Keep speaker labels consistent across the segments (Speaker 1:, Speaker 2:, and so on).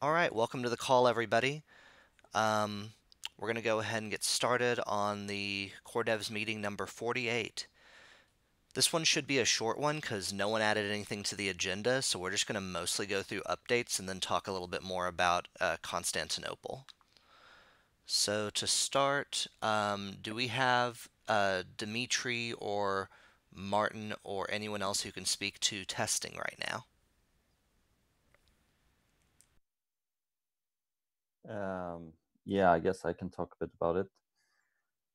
Speaker 1: All right, welcome to the call, everybody. Um, we're going to go ahead and get started on the Core Devs meeting number 48. This one should be a short one because no one added anything to the agenda, so we're just going to mostly go through updates and then talk a little bit more about Constantinople. So to start, do we have Dimitri or Martin or anyone else who can speak to testing right now?
Speaker 2: Um, yeah, I guess I can talk a bit about it.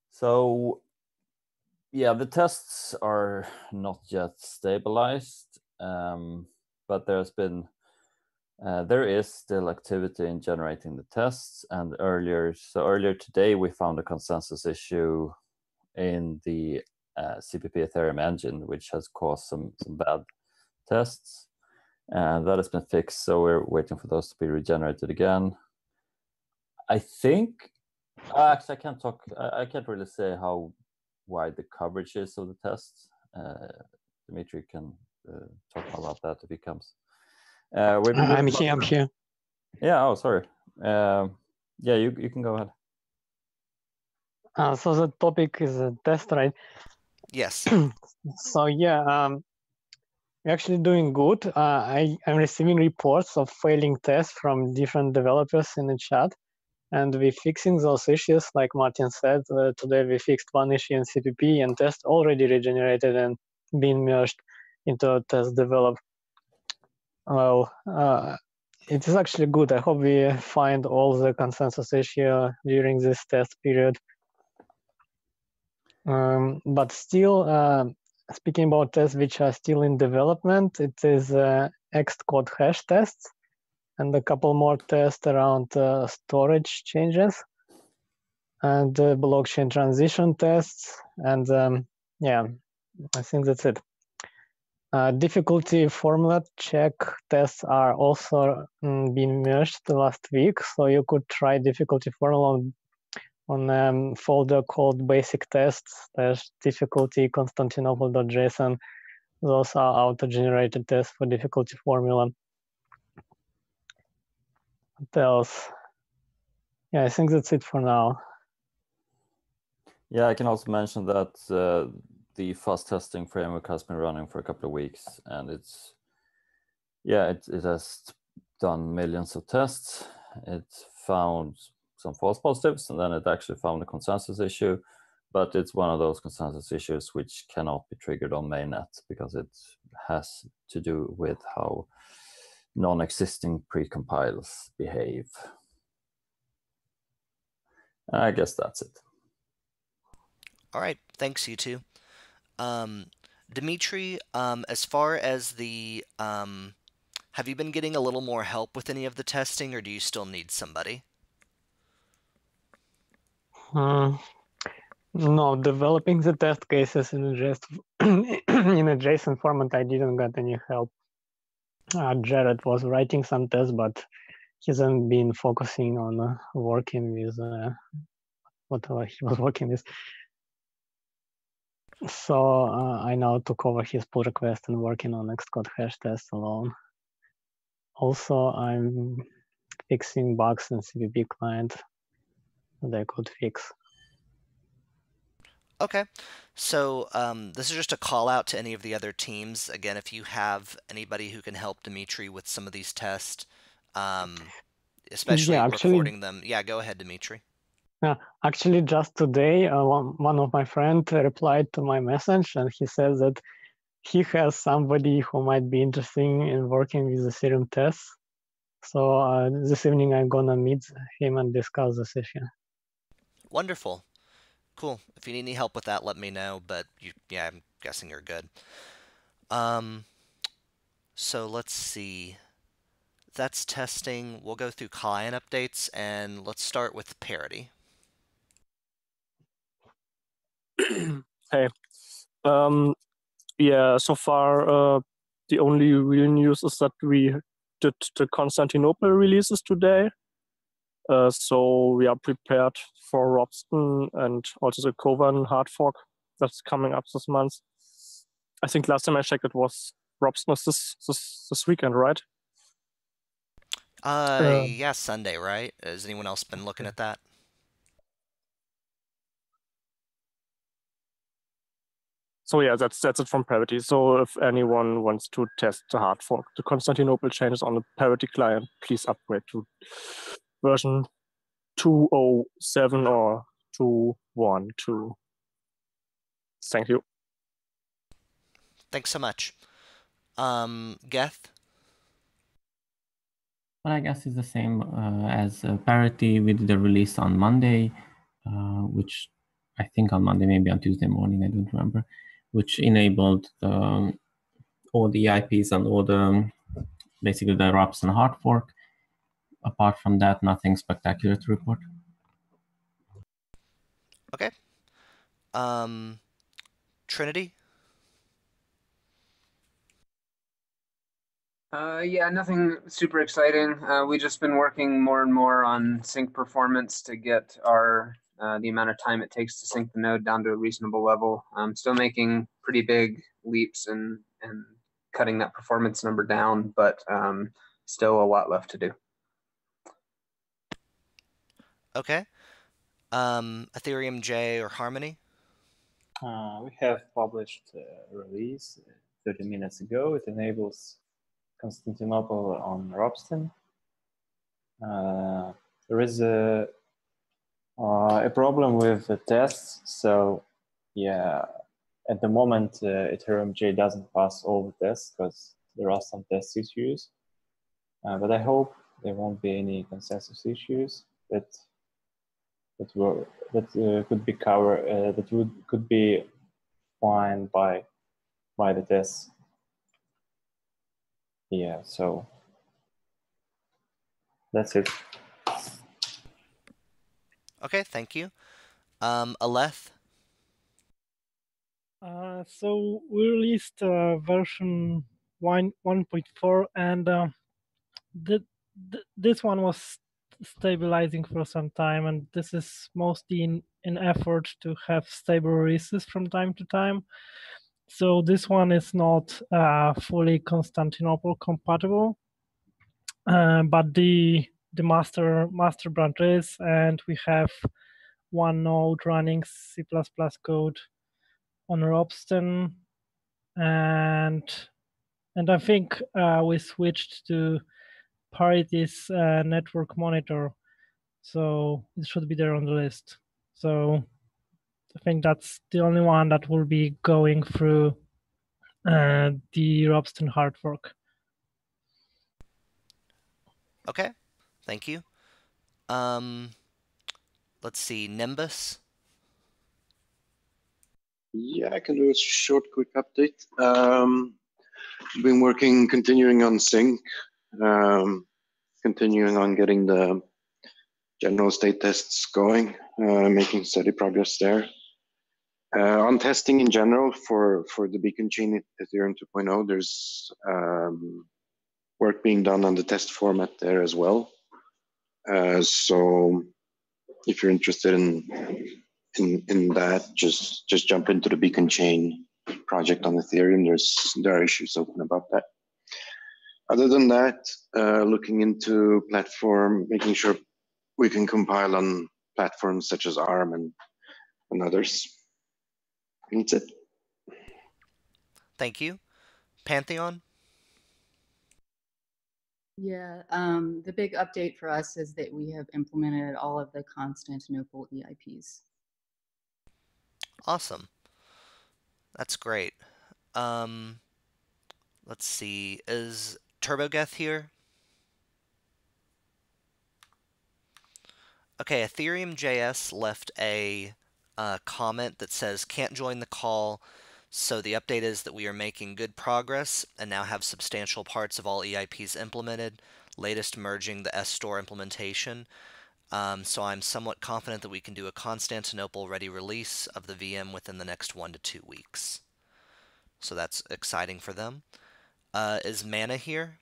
Speaker 2: So, yeah, the tests are not yet stabilized, but there is still activity in generating the tests. And earlier today, we found a consensus issue in the CPP Ethereum engine, which has caused some bad tests. And that has been fixed, so we're waiting for those to be regenerated again. I think actually, I can't talk. I can't really say how wide the coverage is of the tests. Dimitri can talk more about that if he comes. We've been
Speaker 3: I'm
Speaker 2: doing.
Speaker 3: here. I'm here.
Speaker 2: Yeah. Oh, sorry. Yeah, you can go ahead.
Speaker 3: So the topic is a test, right?
Speaker 1: Yes.
Speaker 3: So yeah, we're actually doing good. I'm receiving reports of failing tests from different developers in the chat, and we're fixing those issues. Like Martin said, today we fixed one issue in CPP, and test already regenerated and been merged into a test develop. Well, it is actually good. I hope we find all the consensus issue during this test period. But still, speaking about tests which are still in development, it is Xcode hash tests and a couple more tests around storage changes and blockchain transition tests. And yeah, I think that's it. Difficulty formula check tests are also being merged last week, so you could try difficulty formula on folder called basic tests. There's difficulty Constantinople.json. Those are auto-generated tests for difficulty formula. What else? Yeah, I think that's it for now.
Speaker 2: Yeah, I can also mention that the fast testing framework has been running for a couple of weeks, and it has done millions of tests. It found some false positives, and then it actually found a consensus issue, but it's one of those consensus issues which cannot be triggered on mainnet because it has to do with how non-existing precompiles behave. I guess that's it.
Speaker 1: All right, thanks, you two. Dimitri, as far as have you been getting a little more help with any of the testing, or do you still need somebody?
Speaker 3: No, developing the test cases in a JSON format, I didn't get any help. Jared was writing some tests, but he hasn't been focusing on working with whatever he was working with. So I now took over his pull request and working on Xcode hash tests alone. Also, I'm fixing bugs in CVB client that I could fix.
Speaker 1: Okay, so this is just a call out to any of the other teams. Again, if you have anybody who can help Dimitri with some of these tests, especially recording them. Yeah, go ahead, Dimitri.
Speaker 3: Actually, just today, one of my friends replied to my message, and he says that he has somebody who might be interested in working with the Ethereum tests. So this evening, I'm gonna meet him and discuss this issue.
Speaker 1: Wonderful. Cool. If you need any help with that, let me know. But yeah, I'm guessing you're good. So let's see. That's testing. We'll go through client updates, and let's start with parity.
Speaker 4: Hey. Yeah, so far the only real news is that we did the Constantinople releases today. So we are prepared for Robston and also the Kovan hard fork that's coming up this month. I think last time I checked it was Robston was this weekend, right?
Speaker 1: Yeah, Sunday, right? Has anyone else been looking at that?
Speaker 4: So yeah, that's it from Parity. So if anyone wants to test the hard fork, the Constantinople changes on the Parity client, please upgrade to version 207 or 212. Thank you.
Speaker 1: Thanks so much. Geth?
Speaker 5: Well, I guess it's the same as Parity. We did a release on Monday, which I think on Monday, maybe on Tuesday morning, I don't remember, which enabled all the EIPs and all the basically the ROPs and hard fork. Apart from that, nothing spectacular to report.
Speaker 1: Okay. Trinity?
Speaker 6: Yeah, nothing super exciting. We've just been working more and more on sync performance to get our the amount of time it takes to sync the node down to a reasonable level. Still making pretty big leaps and cutting that performance number down, but still a lot left to do.
Speaker 1: Okay. Ethereum J or Harmony?
Speaker 7: We have published a release 30 minutes ago. It enables Constantinople on Ropsten. There is a problem with the tests. So yeah, at the moment, Ethereum J doesn't pass all the tests because there are some test issues. But I hope there won't be any consensus issues that could be covered, could be fine by the tests. Yeah, so that's it.
Speaker 1: Okay, thank you. Aleth?
Speaker 8: So we released version 1.4, and this one was stabilizing for some time, and this is mostly in effort to have stable releases from time to time. So this one is not fully Constantinople compatible, but the master branch is, and we have one node running C++ code on Ropsten, and I think we switched to Parity's network monitor, so it should be there on the list. So I think that's the only one that will be going through the Ropsten hard fork.
Speaker 1: Okay, thank you. Let's see, Nimbus?
Speaker 9: Yeah, I can do a short, quick update. Been working, continuing on sync, continuing on getting the general state tests going, making steady progress there. On testing in general for the beacon chain Ethereum 2.0, there's work being done on the test format there as well. So if you're interested in that, just jump into the beacon chain project on Ethereum. There are issues open about that. Other than that, looking into platform, making sure we can compile on platforms such as ARM and others. And that's it.
Speaker 1: Thank you. Pantheon?
Speaker 10: Yeah, the big update for us is that we have implemented all of the Constantinople EIPs.
Speaker 1: Awesome. That's great. Let's see. Is TurboGeth here? Okay, Ethereum JS left a comment that says, can't join the call. So the update is that we are making good progress and now have substantial parts of all EIPs implemented, latest merging the SStore implementation. So I'm somewhat confident that we can do a Constantinople-ready release of the VM within the next 1 to 2 weeks. So that's exciting for them. Is Mana here?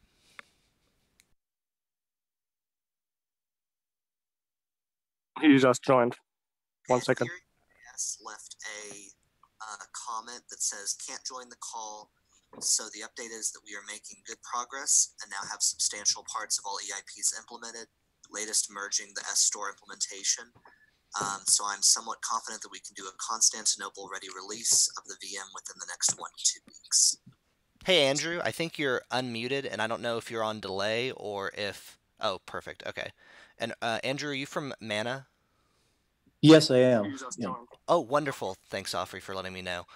Speaker 4: He just joined. 1 second.
Speaker 1: Yes, left a comment that says can't join the call. So the update is that we are making good progress and now have substantial parts of all EIPs implemented, latest merging the S-Store implementation. So I'm somewhat confident that we can do a Constantinople ready release of the VM within the next 1 to 2 weeks. Hey Andrew, I think you're unmuted and I don't know if you're on delay or if... Oh, perfect, okay. And Andrew, are you from Mana?
Speaker 11: Yes, I am. Yeah.
Speaker 1: Oh, wonderful. Thanks, Offrey, for letting me know.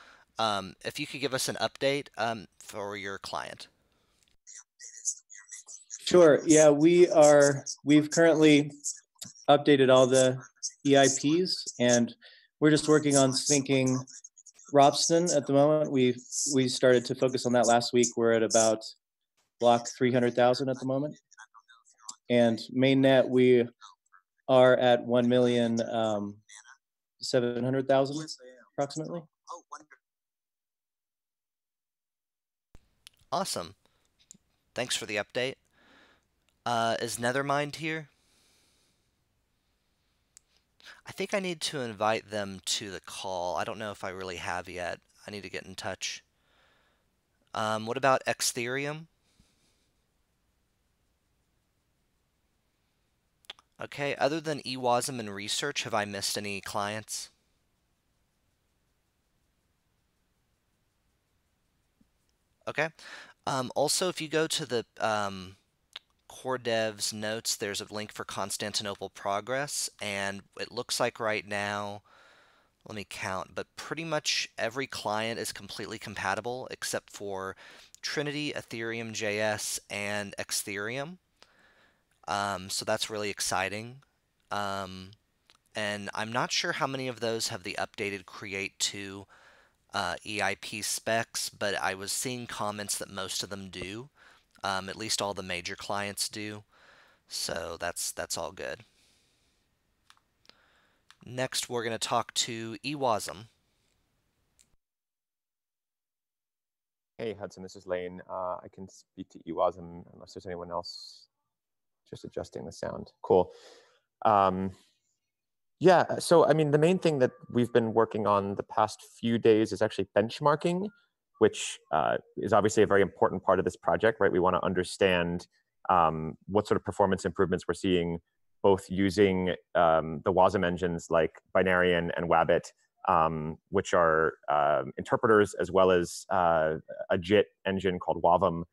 Speaker 1: If you could give us an update for your client.
Speaker 11: Sure. Yeah, we've currently updated all the EIPs and we're just working on syncing Ropsten at the moment. We started to focus on that last week. We're at about block 300,000 at the moment. And mainnet, we are at 1,700,000 approximately.
Speaker 1: Awesome. Thanks for the update. Is Nethermind here? I think I need to invite them to the call. I don't know if I really have yet. I need to get in touch. What about Ethereum? Okay, other than Ewasm and research, have I missed any clients? Okay. Also, if you go to the core devs notes, there's a link for Constantinople progress, and it looks like right now, let me count, but pretty much every client is completely compatible except for Trinity, Ethereum JS, and Ethereum. So that's really exciting. And I'm not sure how many of those have the updated Create 2 EIP specs, but I was seeing comments that most of them do. At least all the major clients do. So that's all good. Next, we're going to talk to Ewasm.
Speaker 12: Hey, Hudson, this is Lane. I can speak to Ewasm unless there's anyone else. Just adjusting the sound. Cool. Yeah, so I mean, the main thing that we've been working on the past few days is actually benchmarking, which is obviously a very important part of this project, right? We want to understand what sort of performance improvements we're seeing, both using the Wasm engines like Binarian and Wabbit, which are interpreters, as well as a JIT engine called Wavum,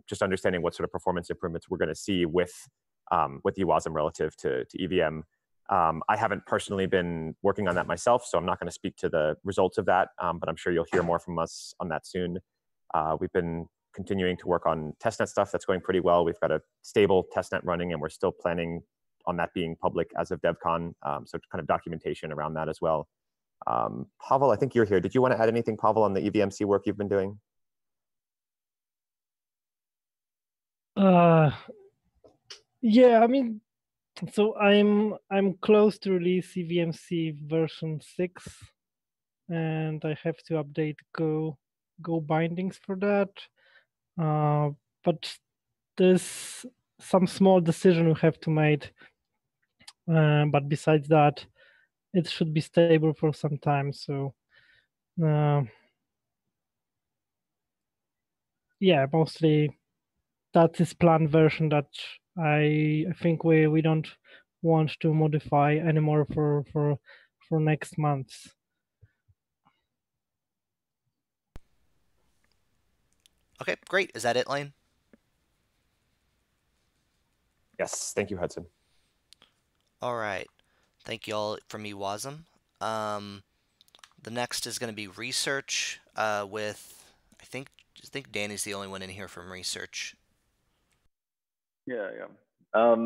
Speaker 12: just understanding what sort of performance improvements we're going to see with Ewasm relative to EVM. I haven't personally been working on that myself, so I'm not going to speak to the results of that, but I'm sure you'll hear more from us on that soon. We've been continuing to work on testnet stuff. That's going pretty well. We've got a stable testnet running, and we're still planning on that being public as of DevCon, so kind of documentation around that as well. Pavel, I think you're here. Did you want to add anything, Pavel, on the EVMC work you've been doing?
Speaker 8: Yeah, I mean, so I'm close to release EVMC version 6, and I have to update Go bindings for that. But there's some small decision we have to make. But besides that, it should be stable for some time. So yeah, mostly that is planned version that I think we don't want to modify anymore for next month.
Speaker 1: Okay, great. Is that it, Lane?
Speaker 12: Yes, thank you, Hudson.
Speaker 1: All right. Thank you all from Ewasm. The next is going to be research with, I think Danny's the only one in here from research.
Speaker 13: Yeah. I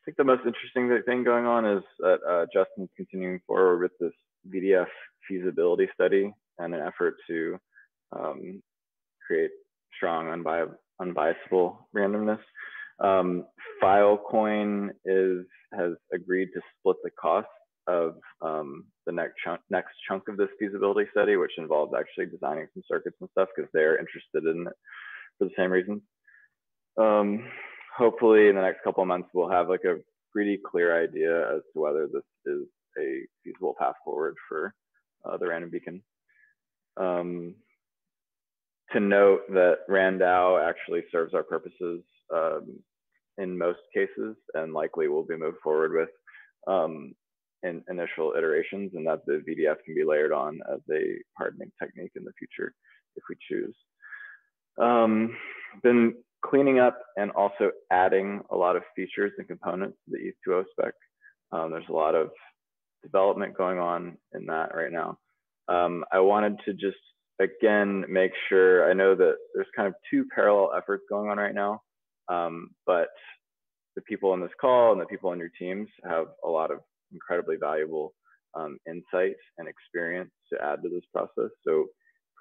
Speaker 13: think the most interesting thing going on is that Justin's continuing forward with this VDF feasibility study and an effort to create strong, unbiasable randomness. Filecoin has agreed to split the cost of the next chunk of this feasibility study, which involves actually designing some circuits and stuff because they're interested in it for the same reasons. Hopefully in the next couple of months, we'll have like a pretty clear idea as to whether this is a feasible path forward for the random beacon. to note that RANDAO actually serves our purposes in most cases, and likely will be moved forward with in initial iterations, and that the VDF can be layered on as a hardening technique in the future if we choose. Been cleaning up and also adding a lot of features and components to the ETH2O spec. There's a lot of development going on in that right now. I wanted to just, again, make sure, I know that there's kind of two parallel efforts going on right now, but the people on this call and the people on your teams have a lot of incredibly valuable insight and experience to add to this process. So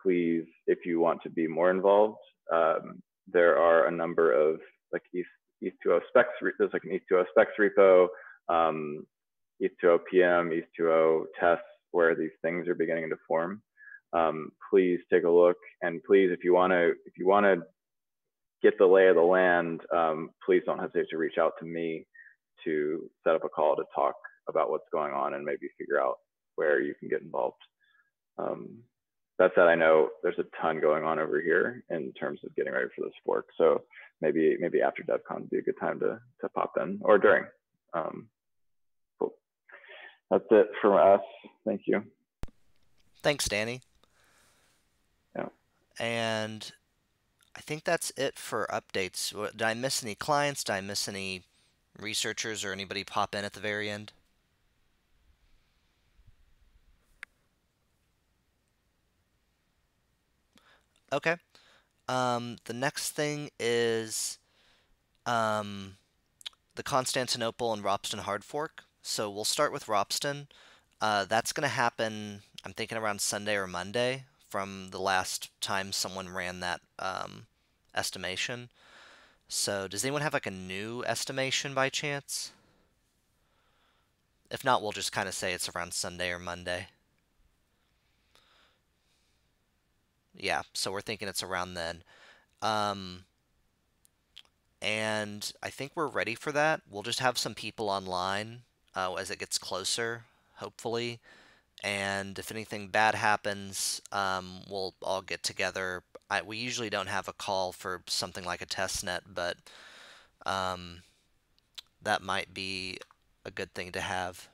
Speaker 13: please, if you want to be more involved, there are a number of like ETH2O specs, there's like an ETH2O specs repo, ETH2O PM, ETH2O tests, where these things are beginning to form. Please take a look, and please, if you want to get the lay of the land, please don't hesitate to reach out to me to set up a call to talk about what's going on and maybe figure out where you can get involved. That said, I know there's a ton going on over here in terms of getting ready for this fork. So maybe after DevCon would be a good time to pop in, or during. Cool. That's it from us. Thank you.
Speaker 1: Thanks, Danny.
Speaker 13: Yeah.
Speaker 1: And I think that's it for updates. Did I miss any clients? Did I miss any researchers or anybody pop in at the very end? Okay. The next thing is the Constantinople and Ropsten hard fork. So we'll start with Ropsten. That's going to happen, I'm thinking, around Sunday or Monday from the last time someone ran that estimation. So does anyone have like a new estimation by chance? If not, we'll just kind of say it's around Sunday or Monday. Yeah, so we're thinking it's around then. And I think we're ready for that. We'll just have some people online as it gets closer, hopefully. And if anything bad happens, we'll all get together. We usually don't have a call for something like a testnet, but that might be a good thing to have.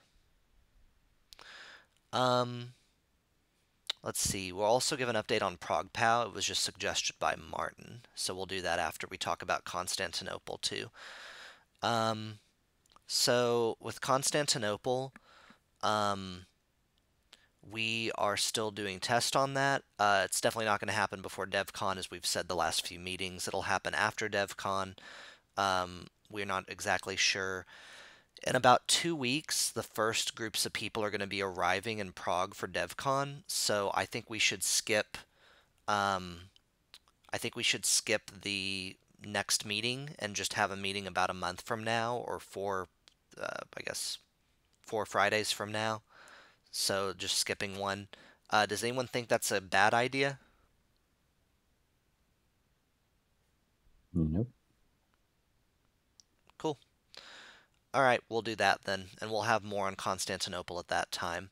Speaker 1: Let's see. We'll also give an update on Progpow. It was just suggested by Martin, so we'll do that after we talk about Constantinople too. So with Constantinople, we are still doing tests on that. It's definitely not going to happen before DevCon, as we've said the last few meetings. It'll happen after DevCon. We're not exactly sure. In about 2 weeks, the first groups of people are going to be arriving in Prague for DevCon, so I think we should skip. I think we should skip the next meeting and just have a meeting about a month from now, or I guess 4 Fridays from now. So just skipping one. Does anyone think that's a bad idea?
Speaker 2: Nope.
Speaker 1: Cool. All right, we'll do that then, and we'll have more on Constantinople at that time.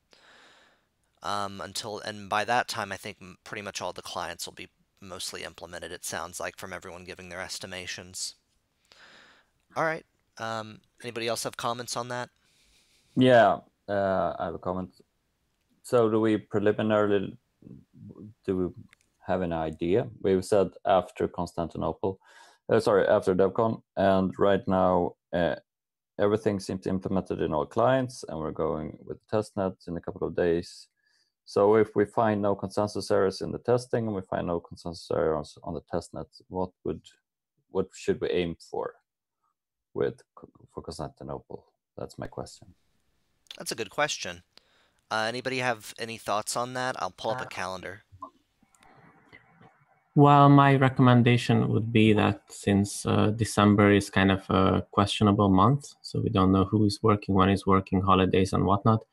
Speaker 1: And by that time, I think pretty much all the clients will be mostly implemented, it sounds like, from everyone giving their estimations. All right. Anybody else have comments on that?
Speaker 2: Yeah, I have a comment. So do we have an idea? We've said after Constantinople, after DevCon, and right now everything seems implemented in all clients, and we're going with testnet in a couple of days. So if we find no consensus errors in the testing and we find no consensus errors on the testnet, what should we aim for Constantinople? That's my question.
Speaker 1: That's a good question. Anybody have any thoughts on that? I'll pull up a calendar.
Speaker 5: Well, my recommendation would be that since December is kind of a questionable month, so we don't know who is working, when is working, holidays and whatnot,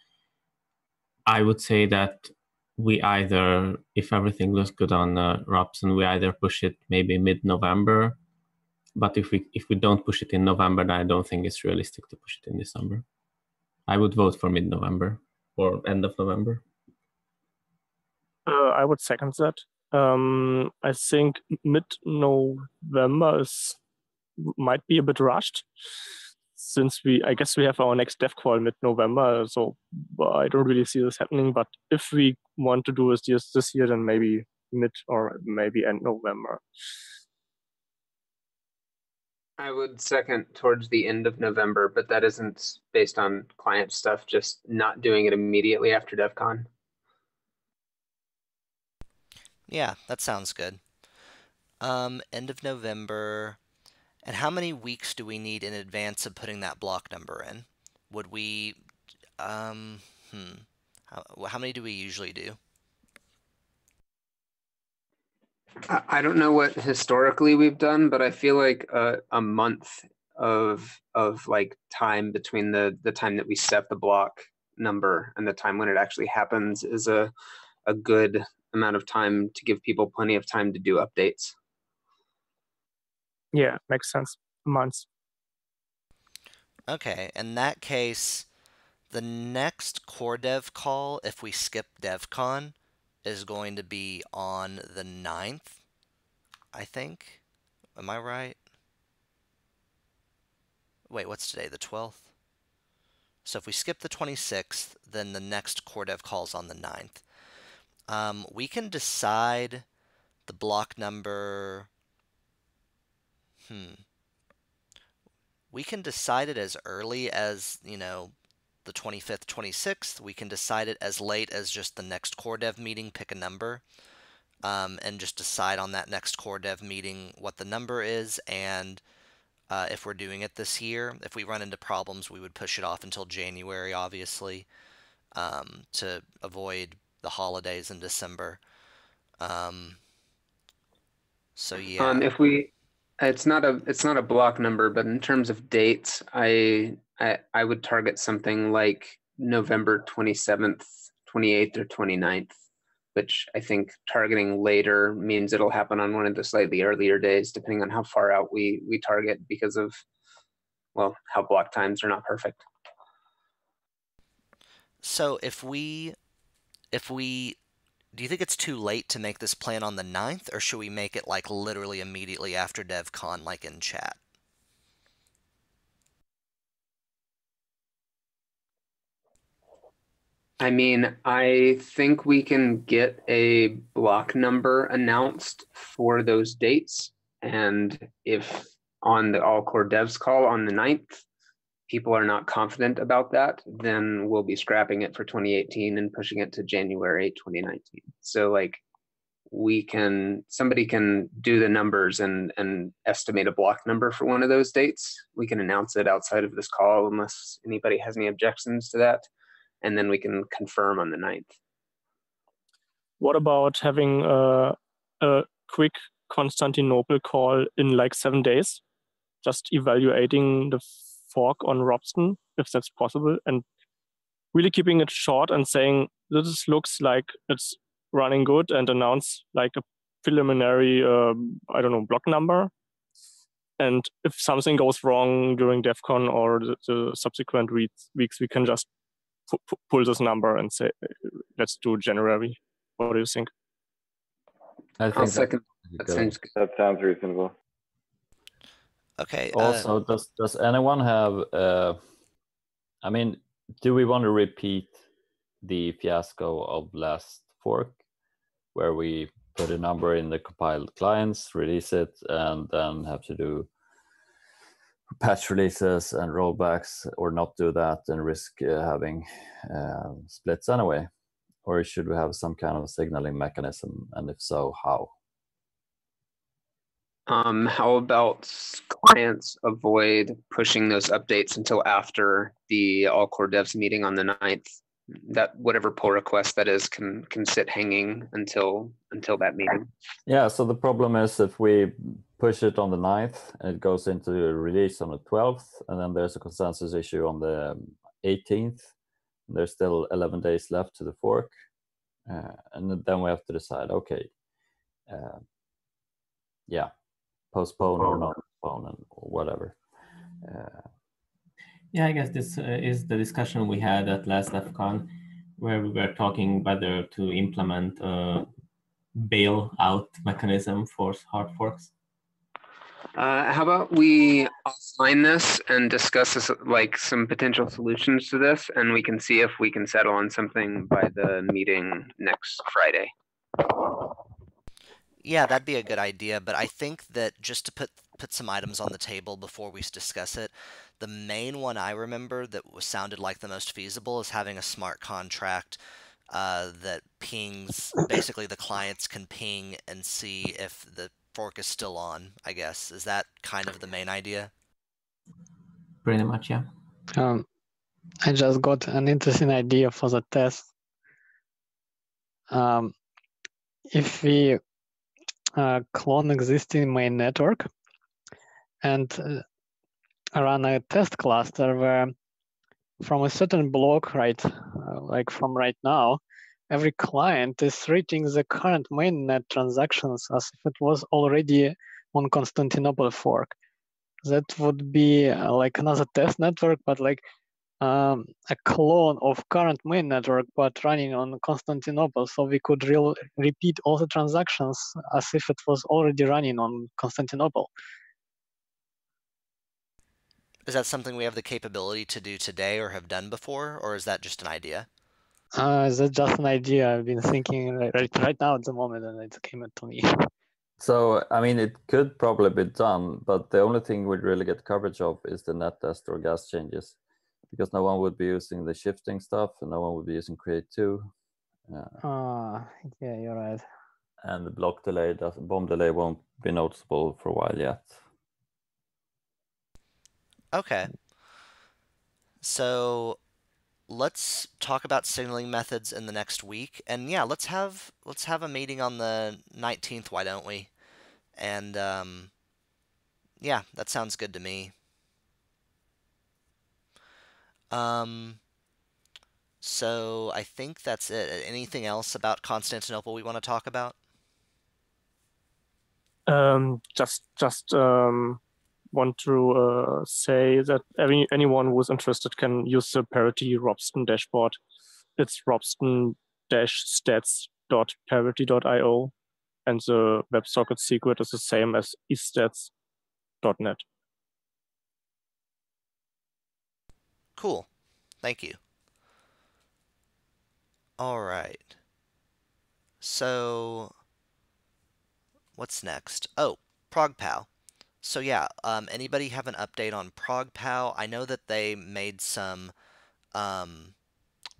Speaker 5: I would say that we either, if everything looks good on Ropsten, we either push it maybe mid-November, but if we don't push it in November, then I don't think it's realistic to push it in December. I would vote for mid-November or end of November.
Speaker 4: I would second that. I think mid-November might be a bit rushed, since I guess we have our next dev call mid-November. So I don't really see this happening. But if we want to do this year, then maybe mid or maybe end November.
Speaker 6: I would second towards the end of November, but that isn't based on client stuff, just not doing it immediately after DEF CON.
Speaker 1: Yeah, that sounds good. End of November. And how many weeks do we need in advance of putting that block number in? Would we, how many do we usually do?
Speaker 6: I don't know what historically we've done, but I feel like a month of like time between the time that we set the block number and the time when it actually happens is a good amount of time to give people plenty of time to do updates.
Speaker 4: Yeah, makes sense. Months.
Speaker 1: Okay, in that case, the next core dev call, if we skip DevCon, is going to be on the 9th, I think. Am I right? Wait, what's today? The 12th? So if we skip the 26th, then the next core dev call is on the 9th. We can decide the block number. We can decide it as early as, the 25th, 26th. We can decide it as late as just the next core dev meeting, pick a number, and just decide on that next core dev meeting what the number is. And if we're doing it this year, if we run into problems, we would push it off until January, obviously, to avoid the holidays in December. So yeah.
Speaker 6: If we, it's not a block number, but in terms of dates, I would target something like November 27th, 28th, or 29th, which I think targeting later means it'll happen on one of the slightly earlier days, depending on how far out we target, because of, well, how block times are not perfect.
Speaker 1: So if we, do you think it's too late to make this plan on the 9th, or should we make it like literally immediately after DevCon, like in chat?
Speaker 6: I mean, I think we can get a block number announced for those dates. And if on the all core devs call on the 9th, people are not confident about that, then we'll be scrapping it for 2018 and pushing it to January 2019. So like somebody can do the numbers and estimate a block number for one of those dates. We can announce it outside of this call unless anybody has any objections to that. And then we can confirm on the 9th.
Speaker 4: What about having a quick Constantinople call in like 7 days? Just evaluating the fork on Robston, if that's possible, and really keeping it short and saying, this looks like it's running good, and announce like a preliminary, block number. And if something goes wrong during DEF CON or the subsequent weeks, we can just pull this number and say, let's do January. What do you think?
Speaker 2: I think
Speaker 13: that sounds reasonable.
Speaker 1: Okay.
Speaker 2: Also, does anyone have? I mean, do we want to repeat the fiasco of last fork, where we put a number in the compiled clients, release it, and then have to do patch releases and rollbacks, or not do that and risk having splits anyway? Or should we have some kind of signaling mechanism, and if so, how?
Speaker 6: How about clients avoid pushing those updates until after the all core devs meeting on the 9th? That whatever pull request that is can sit hanging until that meeting.
Speaker 2: Yeah, so the problem is if we push it on the 9th and it goes into release on the 12th, and then there's a consensus issue on the 18th, there's still 11 days left to the fork, and then we have to decide, okay, postpone or not postpone, and whatever.
Speaker 5: Yeah, I guess this is the discussion we had at last DEF CON, where we were talking whether to implement bailout mechanism for hard forks.
Speaker 6: How about we offline this and discuss this, like some potential solutions to this, and we can see if we can settle on something by the meeting next Friday.
Speaker 1: Yeah, that'd be a good idea, but I think that just to put some items on the table before we discuss it, the main one I remember that sounded like the most feasible is having a smart contract that pings, basically the clients can ping and see if the fork is still on, I guess. Is that kind of the main idea?
Speaker 5: Pretty much, yeah.
Speaker 3: I just got an interesting idea for the test. If we clone existing main network and run a test cluster where from a certain block, right, like from right now, every client is treating the current mainnet transactions as if it was already on Constantinople fork. That would be like another test network, but like a clone of current main network, but running on Constantinople. So we could repeat all the transactions as if it was already running on Constantinople.
Speaker 1: Is that something we have the capability to do today or have done before, or is that just an idea?
Speaker 3: That's just an idea I've been thinking right now at the moment, and it came to me.
Speaker 2: So, I mean, it could probably be done, but the only thing we'd really get coverage of is the net test or gas changes, because no one would be using the shifting stuff, and no one would be using create2.
Speaker 3: Yeah, you're right.
Speaker 2: And the block delay, bomb delay won't be noticeable for a while yet.
Speaker 1: Okay. So let's talk about signaling methods in the next week, and yeah, let's have a meeting on the 19th. Why don't we? And yeah, that sounds good to me. So I think that's it. Anything else about Constantinople we want to talk about?
Speaker 4: Just want to say that anyone who's interested can use the Parity Robston dashboard. It's robston-stats.parity.io, and the WebSocket secret is the same as estats.net.
Speaker 1: Cool. Thank you. All right. So what's next? Oh, Progpow. So yeah, anybody have an update on Progpow? I know that they made some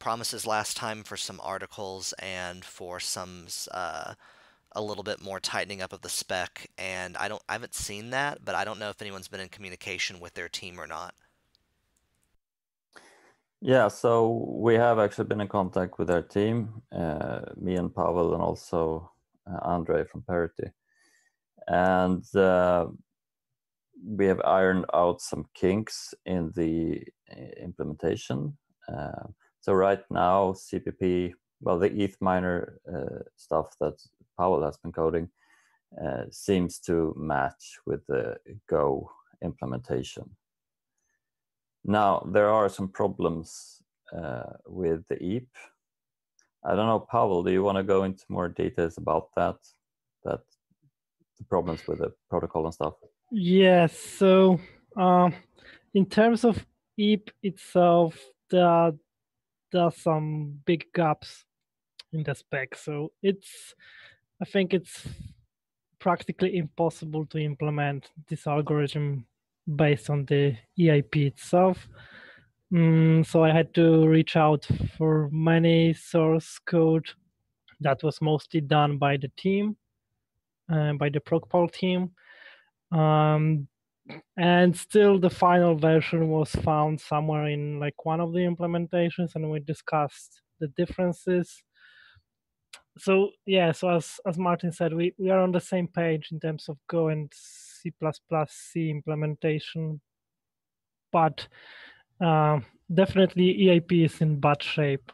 Speaker 1: promises last time for some articles and for some a little bit more tightening up of the spec, and I haven't seen that, but I don't know if anyone's been in communication with their team or not.
Speaker 2: Yeah, so we have actually been in contact with their team, me and Pavel, and also Andre from Parity. And we have ironed out some kinks in the implementation. So right now, CPP, well, the ETH miner stuff that Pavel has been coding seems to match with the Go implementation. Now, there are some problems with the EAP. I don't know, Pavel, do you want to go into more details about that the problems with the protocol and stuff?
Speaker 8: Yes, so in terms of EAP itself, there are some big gaps in the spec. So I think it's practically impossible to implement this algorithm based on the EIP itself. So I had to reach out for many source code that was mostly done by the team, by the Progpow team. And still the final version was found somewhere in like one of the implementations, and we discussed the differences. So yeah, so as Martin said, we are on the same page in terms of Go and C++ implementation, but definitely EIP is in bad shape,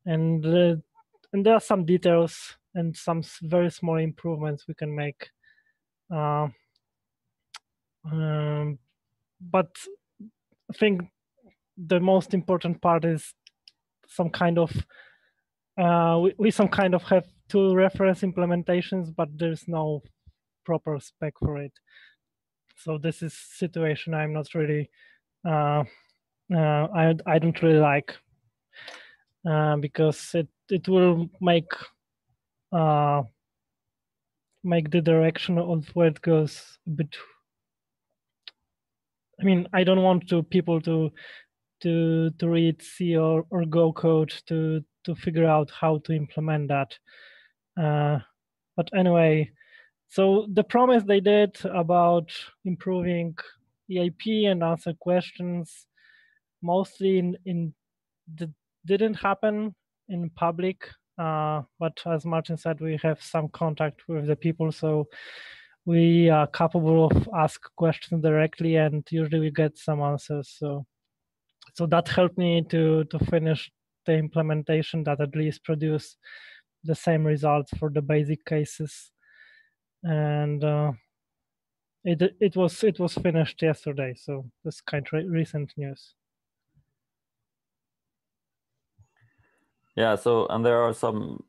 Speaker 8: and there are some details and some very small improvements we can make. But I think the most important part is some kind of we some kind of have two reference implementations, but there's no proper spec for it. So this is situation I'm not really, I don't really like, because it will make the direction of where it goes a bit. I mean, I don't want people to read C or Go code to figure out how to implement that. But anyway, so the promise they did about improving EIP and answer questions mostly didn't happen in public. But as Martin said, we have some contact with the people, so we are capable of ask questions directly, and usually we get some answers. So that helped me to finish the implementation that at least produce the same results for the basic cases, and it was finished yesterday. So that's kind of recent news.
Speaker 2: Yeah. So and there are some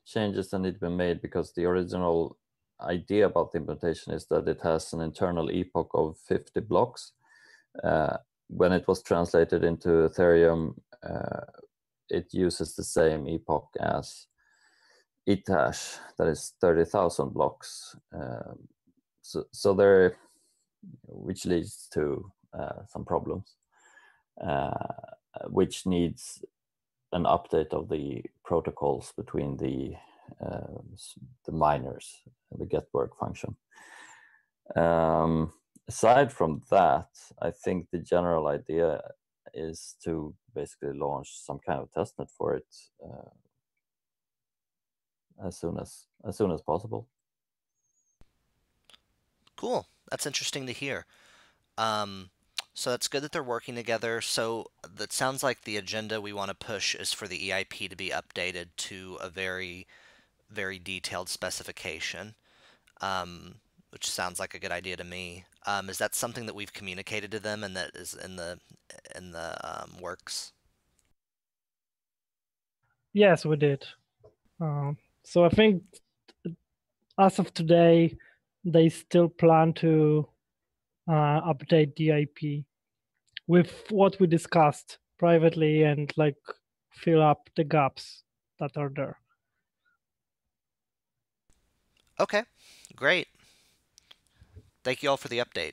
Speaker 2: changes that need to be made, because the original idea about the implementation is that it has an internal epoch of 50 blocks. When it was translated into Ethereum, it uses the same epoch as Ethash, that is 30,000 blocks. So there, which leads to some problems, which needs an update of the protocols between the miners, the get work function. Aside from that, I think the general idea is to basically launch some kind of testnet for it as soon as possible.
Speaker 1: Cool. That's interesting to hear. So that's good that they're working together. So that sounds like the agenda we want to push is for the EIP to be updated to a very, very detailed specification, which sounds like a good idea to me. Is that something that we've communicated to them and that is in the works?
Speaker 8: Yes, we did. So I think as of today, they still plan to update the IP with what we discussed privately and like fill up the gaps that are there.
Speaker 1: Okay, great. Thank you all for the update.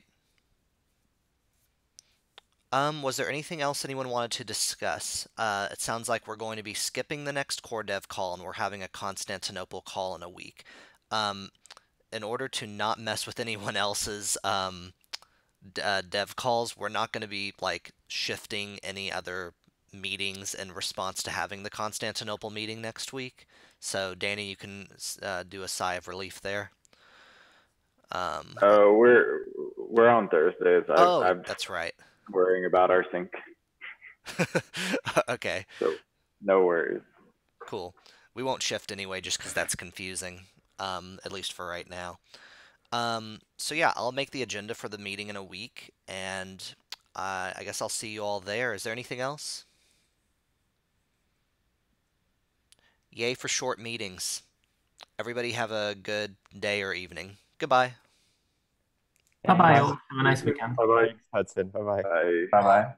Speaker 1: Was there anything else anyone wanted to discuss? It sounds like we're going to be skipping the next core dev call and we're having a Constantinople call in a week. In order to not mess with anyone else's dev calls, we're not going to be like shifting any other meetings in response to having the Constantinople meeting next week. So Danny, you can do a sigh of relief there.
Speaker 13: We're on Thursdays.
Speaker 1: That's right.
Speaker 13: Worrying about our sync.
Speaker 1: Okay.
Speaker 13: So no worries.
Speaker 1: Cool. We won't shift anyway, just because that's confusing, at least for right now. So yeah, I'll make the agenda for the meeting in a week, and I guess I'll see you all there. Is there anything else? Yay for short meetings. Everybody have a good day or evening. Goodbye.
Speaker 5: Bye-bye. Have a nice weekend.
Speaker 12: Bye-bye, Hudson. Bye-bye.
Speaker 13: Bye.
Speaker 7: Bye bye.